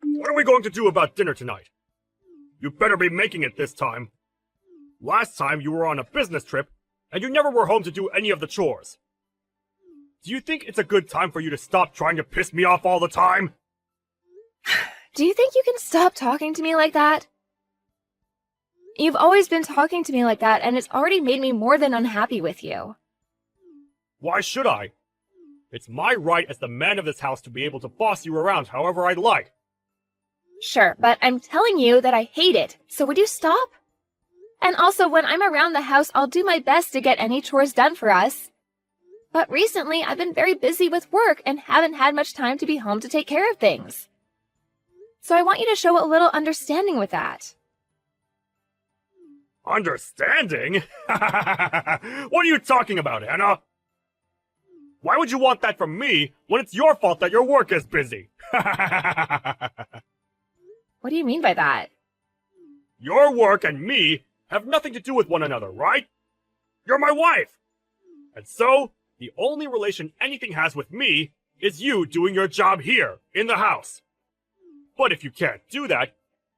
What are we going to do about dinner tonight? You better be making it this time. Last time you were on a business trip, and you never were home to do any of the chores. Do you think it's a good time for you to stop trying to piss me off all the time? Do you think you can stop talking to me like that? You've always been talking to me like that, and it's already made me more than unhappy with you. Why should I? It's my right as the man of this house to be able to boss you around however I'd like. Sure, but I'm telling you that I hate it, so would you stop? And also, when I'm around the house, I'll do my best to get any chores done for us. But recently, I've been very busy with work and haven't had much time to be home to take care of things. So I want you to show a little understanding with that. Understanding? What are you talking about, Anna? Why would you want that from me when it's your fault that your work is busy? What do you mean by that? Your work and me have nothing to do with one another, right? You're my wife! And so, the only relation anything has with me is you doing your job here, in the house. But if you can't do that,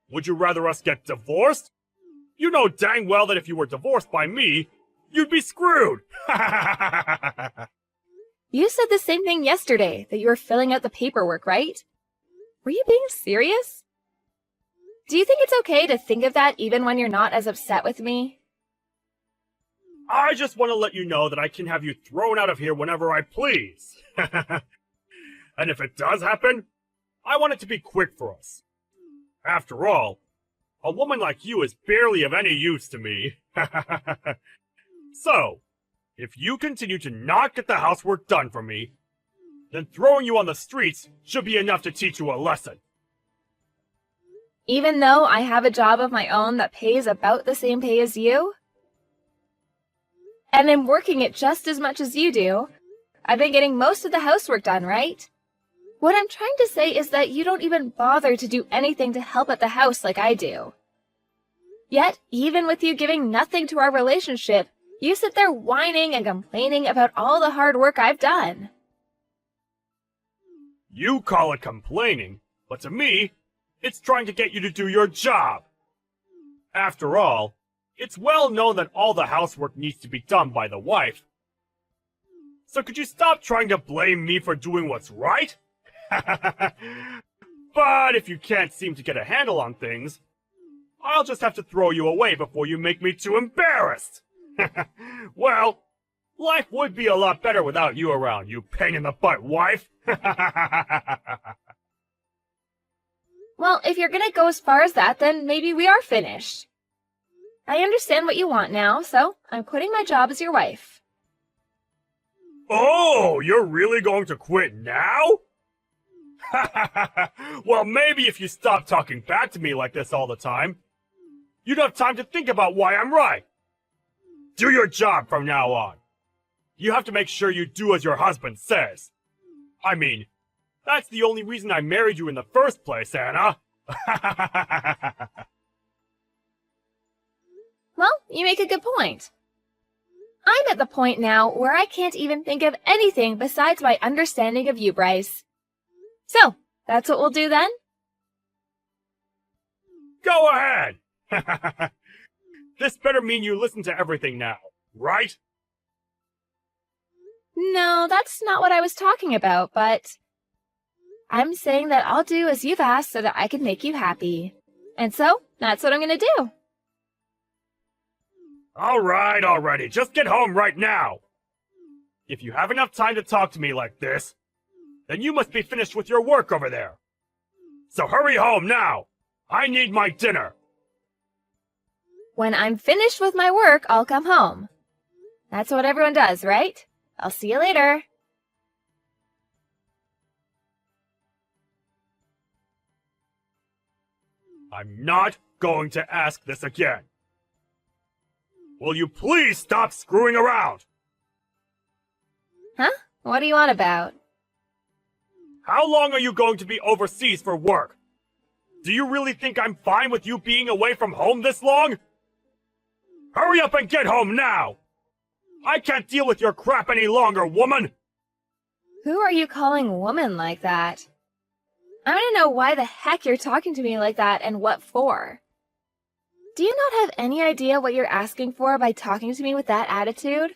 would you rather us get divorced? You know dang well that if you were divorced by me, you'd be screwed! You said the same thing yesterday, that you were filling out the paperwork, right? Were you being serious? Do you think it's okay to think of that even when you're not as upset with me? I just want to let you know that I can have you thrown out of here whenever I please. And if it does happen, I want it to be quick for us. After all, a woman like you is barely of any use to me. So, if you continue to not get the housework done for me, then throwing you on the streets should be enough to teach you a lesson. Even though I have a job of my own that pays about the same pay as you? And I'm working it just as much as you do. I've been getting most of the housework done, right? What I'm trying to say is that you don't even bother to do anything to help at the house like I do. Yet, even with you giving nothing to our relationship, you sit there whining and complaining about all the hard work I've done. You call it complaining, but to me, it's trying to get you to do your job. After all, it's well known that all the housework needs to be done by the wife. So could you stop trying to blame me for doing what's right? But if you can't seem to get a handle on things, I'll just have to throw you away before you make me too embarrassed. Well, life would be a lot better without you around, you pain-in-the-butt wife. Well, if you're gonna go as far as that, then maybe we are finished. I understand what you want now, so I'm quitting my job as your wife. Oh, you're really going to quit now? Well, maybe if you stop talking back to me like this all the time, you'd have time to think about why I'm right. Do your job from now on. You have to make sure you do as your husband says. I mean, that's the only reason I married you in the first place, Anna. Well, you make a good point. I'm at the point now where I can't even think of anything besides my understanding of you, Bryce. So, that's what we'll do then? Go ahead! This better mean you listen to everything now, right? No, that's not what I was talking about, but I'm saying that I'll do as you've asked so that I can make you happy. And so, that's what I'm gonna do. Alright, already, just get home right now! If you have enough time to talk to me like this, then you must be finished with your work over there. So hurry home now! I need my dinner! When I'm finished with my work, I'll come home. That's what everyone does, right? I'll see you later. I'm not going to ask this again. Will you please stop screwing around? Huh? What do you want about? How long are you going to be overseas for work? Do you really think I'm fine with you being away from home this long? Hurry up and get home now! I can't deal with your crap any longer, woman! Who are you calling woman like that? I want to know why the heck you're talking to me like that and what for. Do you not have any idea what you're asking for by talking to me with that attitude?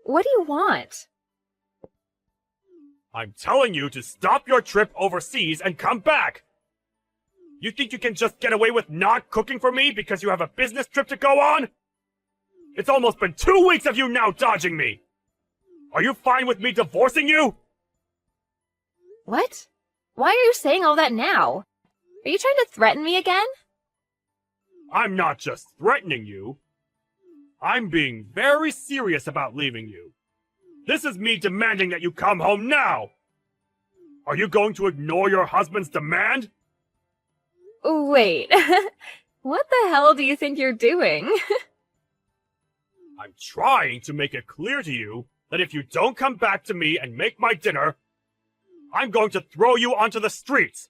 What do you want? I'm telling you to stop your trip overseas and come back! You think you can just get away with not cooking for me because you have a business trip to go on? It's almost been 2 weeks of you now dodging me! Are you fine with me divorcing you? What? Why are you saying all that now? Are you trying to threaten me again? I'm not just threatening you. I'm being very serious about leaving you. This is me demanding that you come home now! Are you going to ignore your husband's demand? Wait, what the hell do you think you're doing? I'm trying to make it clear to you that if you don't come back to me and make my dinner, I'm going to throw you onto the streets.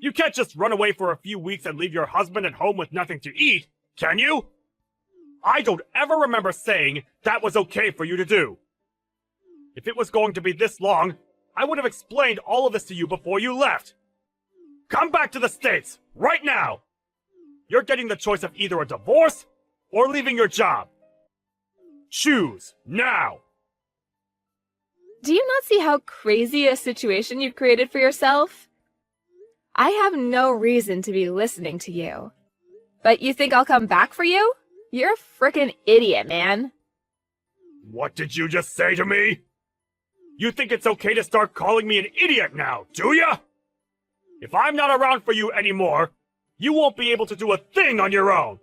You can't just run away for a few weeks and leave your husband at home with nothing to eat, can you? I don't ever remember saying that was okay for you to do. If it was going to be this long, I would have explained all of this to you before you left. Come back to the States, right now! You're getting the choice of either a divorce or leaving your job. Choose, now! Do you not see how crazy a situation you've created for yourself? I have no reason to be listening to you. But you think I'll come back for you? You're a frickin' idiot, man. What did you just say to me? You think it's okay to start calling me an idiot now, do ya? If I'm not around for you anymore, you won't be able to do a thing on your own.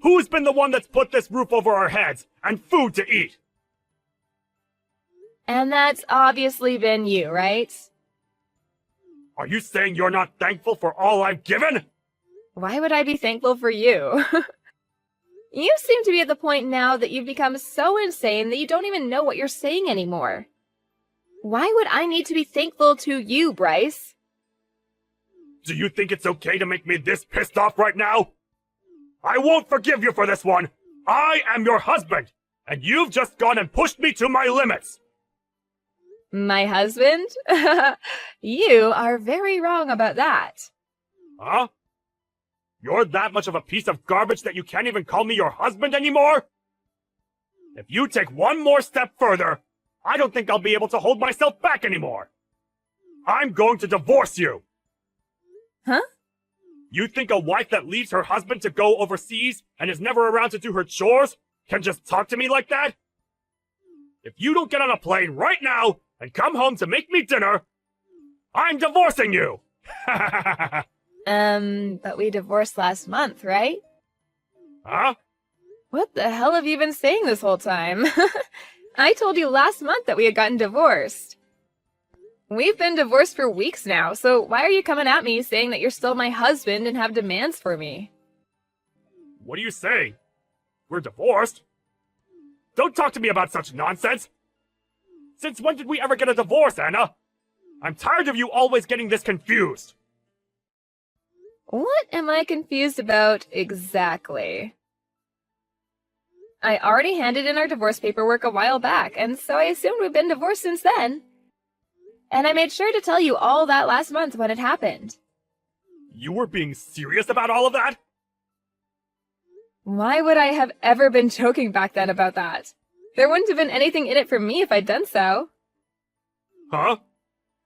Who's been the one that's put this roof over our heads and food to eat? And that's obviously been you, right? Are you saying you're not thankful for all I've given? Why would I be thankful for you? You seem to be at the point now that you've become so insane that you don't even know what you're saying anymore. Why would I need to be thankful to you, Bryce? Do you think it's okay to make me this pissed off right now? I won't forgive you for this one! I am your husband, and you've just gone and pushed me to my limits! My husband? You are very wrong about that. Huh? You're that much of a piece of garbage that you can't even call me your husband anymore? If you take one more step further, I don't think I'll be able to hold myself back anymore. I'm going to divorce you! Huh? You think a wife that leaves her husband to go overseas and is never around to do her chores can just talk to me like that? If you don't get on a plane right now and come home to make me dinner, I'm divorcing you! But we divorced last month, right? Huh? What the hell have you been saying this whole time? I told you last month that we had gotten divorced. We've been divorced for weeks now, so why are you coming at me saying that you're still my husband and have demands for me? What are you saying? We're divorced? Don't talk to me about such nonsense! Since when did we ever get a divorce, Anna? I'm tired of you always getting this confused! What am I confused about exactly? I already handed in our divorce paperwork a while back, and so I assumed we've been divorced since then. And I made sure to tell you all that last month when it happened. You were being serious about all of that? Why would I have ever been joking back then about that? There wouldn't have been anything in it for me if I'd done so. Huh?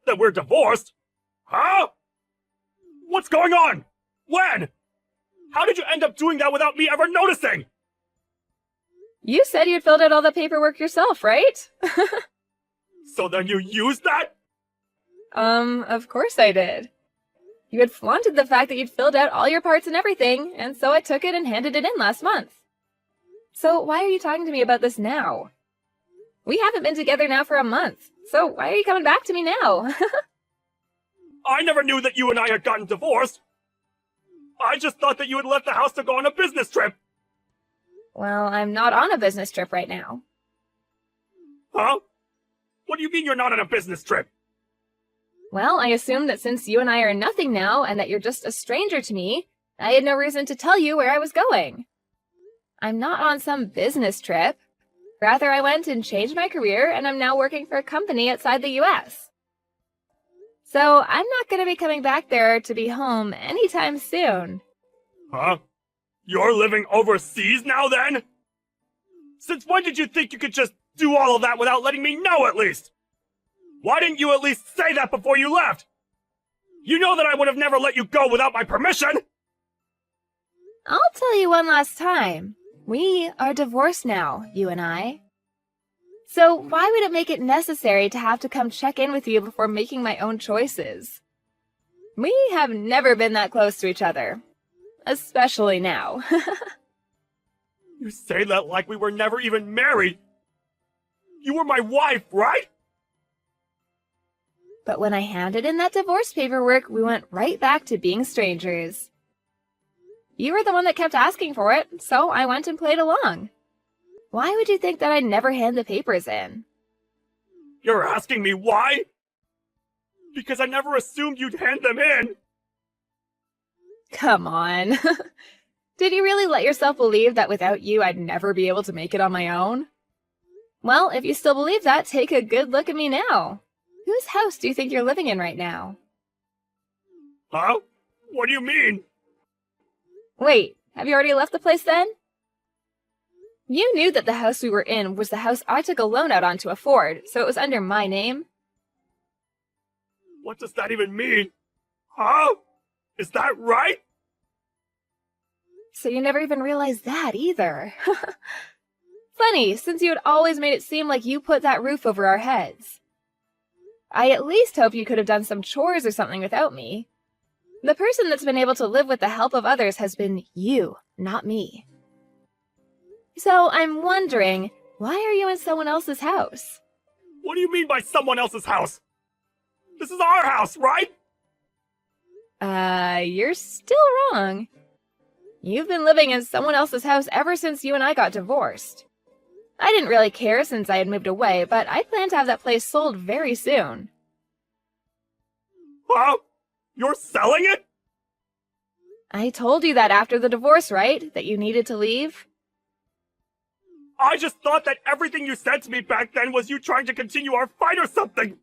That we're divorced? Huh? What's going on? When? How did you end up doing that without me ever noticing? You said you'd filled out all the paperwork yourself, right? So then you used that? Of course I did. You had flaunted the fact that you'd filled out all your parts and everything, and so I took it and handed it in last month. So why are you talking to me about this now? We haven't been together now for a month, so why are you coming back to me now? I never knew that you and I had gotten divorced. I just thought that you had left the house to go on a business trip. Well, I'm not on a business trip right now. Huh? What do you mean you're not on a business trip? Well, I assumed that since you and I are nothing now, and that you're just a stranger to me, I had no reason to tell you where I was going. I'm not on some business trip. Rather, I went and changed my career, and I'm now working for a company outside the US. So I'm not going to be coming back there to be home anytime soon. Huh? You're living overseas now then? Since when did you think you could just do all of that without letting me know at least? Why didn't you at least say that before you left? You know that I would have never let you go without my permission! I'll tell you one last time. We are divorced now, you and I. So why would it make it necessary to have to come check in with you before making my own choices? We have never been that close to each other. Especially now. You say that like we were never even married. You were my wife, right? But when I handed in that divorce paperwork, we went right back to being strangers. You were the one that kept asking for it, so I went and played along. Why would you think that I'd never hand the papers in? You're asking me why? Because I never assumed you'd hand them in. Come on. Did you really let yourself believe that without you I'd never be able to make it on my own? Well, if you still believe that, take a good look at me now. Whose house do you think you're living in right now? Huh? What do you mean? Wait, have you already left the place then? You knew that the house we were in was the house I took a loan out on to afford, so it was under my name. What does that even mean? Huh? Is that right? So you never even realized that either. Funny, since you had always made it seem like you put that roof over our heads. I at least hope you could have done some chores or something without me. The person that's been able to live with the help of others has been you, not me. So I'm wondering, why are you in someone else's house? What do you mean by someone else's house? This is our house, right? You're still wrong. You've been living in someone else's house ever since you and I got divorced. I didn't really care since I had moved away, but I plan to have that place sold very soon. Huh? You're selling it? I told you that after the divorce, right? That you needed to leave? I just thought that everything you said to me back then was you trying to continue our fight or something!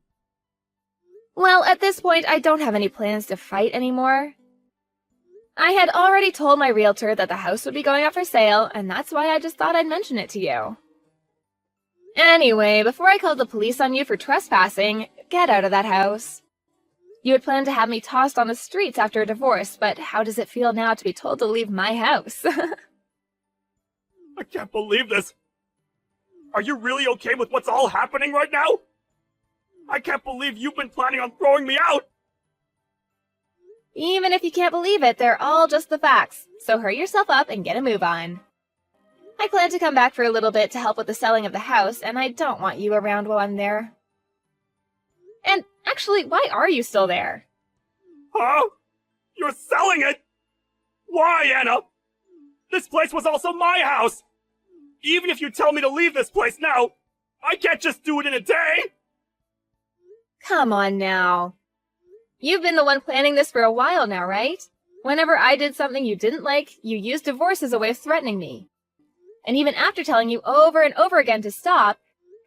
Well, at this point, I don't have any plans to fight anymore. I had already told my realtor that the house would be going up for sale, and that's why I just thought I'd mention it to you. Anyway, before I called the police on you for trespassing, get out of that house. You had planned to have me tossed on the streets after a divorce, but how does it feel now to be told to leave my house? I can't believe this! Are you really okay with what's all happening right now? I can't believe you've been planning on throwing me out! Even if you can't believe it, they're all just the facts, so hurry yourself up and get a move on. I plan to come back for a little bit to help with the selling of the house, and I don't want you around while I'm there. And actually, why are you still there? Huh? You're selling it? Why, Anna? This place was also my house! Even if you tell me to leave this place now, I can't just do it in a day! Come on now. You've been the one planning this for a while now, right? Whenever I did something you didn't like, you used divorce as a way of threatening me. And even after telling you over and over again to stop,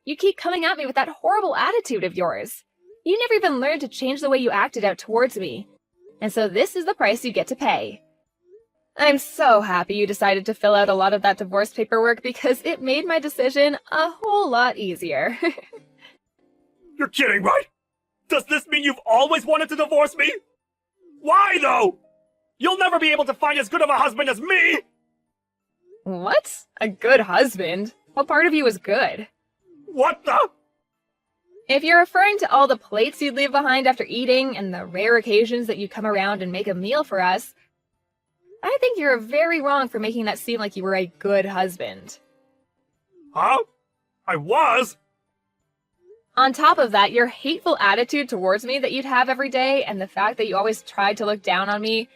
you keep coming at me with that horrible attitude of yours. You never even learned to change the way you acted out towards me. And so this is the price you get to pay. I'm so happy you decided to fill out a lot of that divorce paperwork because it made my decision a whole lot easier. You're kidding, right? Does this mean you've always wanted to divorce me? Why, though? You'll never be able to find as good of a husband as me! What? A good husband? What part of you is good? What the? If you're referring to all the plates you'd leave behind after eating and the rare occasions that you come around and make a meal for us, I think you're very wrong for making that seem like you were a good husband. Huh? I was? On top of that, your hateful attitude towards me that you'd have every day and the fact that you always tried to look down on me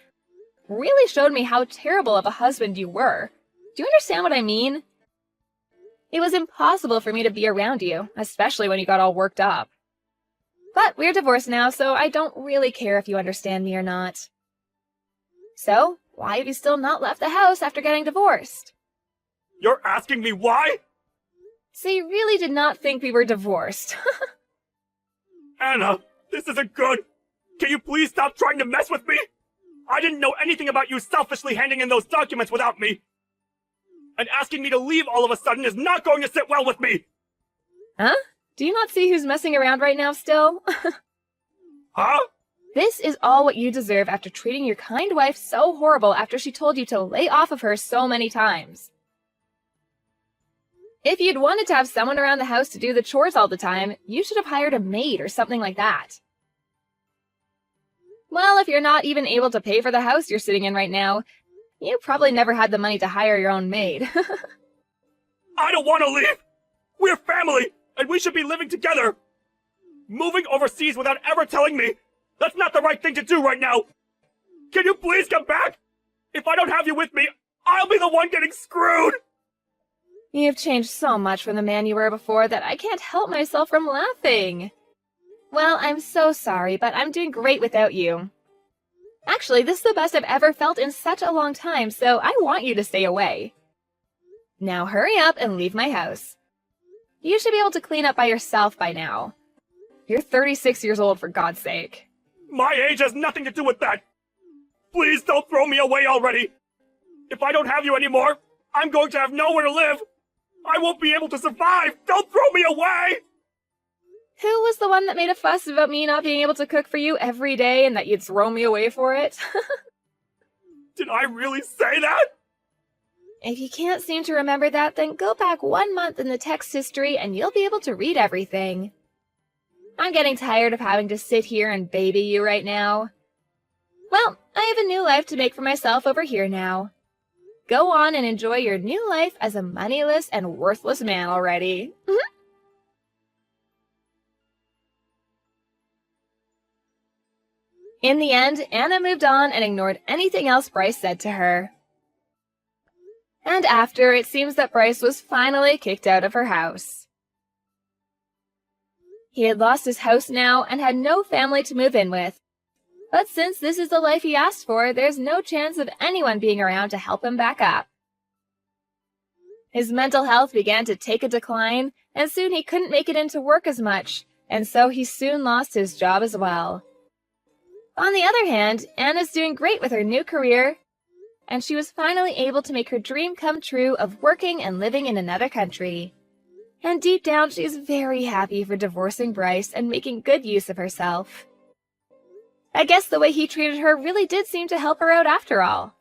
really showed me how terrible of a husband you were. Do you understand what I mean? It was impossible for me to be around you, especially when you got all worked up. But we're divorced now, so I don't really care if you understand me or not. So, why have you still not left the house after getting divorced? You're asking me why? So you really did not think we were divorced. Anna, this isn't good. Can you please stop trying to mess with me? I didn't know anything about you selfishly handing in those documents without me. And asking me to leave all of a sudden is not going to sit well with me. Huh? Do you not see who's messing around right now still? Huh? This is all what you deserve after treating your kind wife so horrible after she told you to lay off of her so many times. If you'd wanted to have someone around the house to do the chores all the time, you should have hired a maid or something like that. Well, if you're not even able to pay for the house you're sitting in right now, you probably never had the money to hire your own maid. I don't want to leave! We're family, and we should be living together! Moving overseas without ever telling me, that's not the right thing to do right now! Can you please come back? If I don't have you with me, I'll be the one getting screwed! You've changed so much from the man you were before that I can't help myself from laughing. Well, I'm so sorry, but I'm doing great without you. Actually, this is the best I've ever felt in such a long time, so I want you to stay away. Now hurry up and leave my house. You should be able to clean up by yourself by now. You're 36 years old, for God's sake. My age has nothing to do with that! Please don't throw me away already! If I don't have you anymore, I'm going to have nowhere to live! I won't be able to survive! Don't throw me away! Who was the one that made a fuss about me not being able to cook for you every day and that you'd throw me away for it? Did I really say that? If you can't seem to remember that, then go back 1 month in the text history and you'll be able to read everything. I'm getting tired of having to sit here and baby you right now. Well, I have a new life to make for myself over here now. Go on and enjoy your new life as a moneyless and worthless man already. In the end, Anna moved on and ignored anything else Bryce said to her. And after, it seems that Bryce was finally kicked out of her house. He had lost his house now and had no family to move in with. But since this is the life he asked for, there's no chance of anyone being around to help him back up. His mental health began to take a decline, and soon he couldn't make it into work as much, and so he soon lost his job as well. On the other hand, Anna's doing great with her new career, and she was finally able to make her dream come true of working and living in another country. And deep down, she's very happy for divorcing Bryce and making good use of herself. I guess the way he treated her really did seem to help her out after all.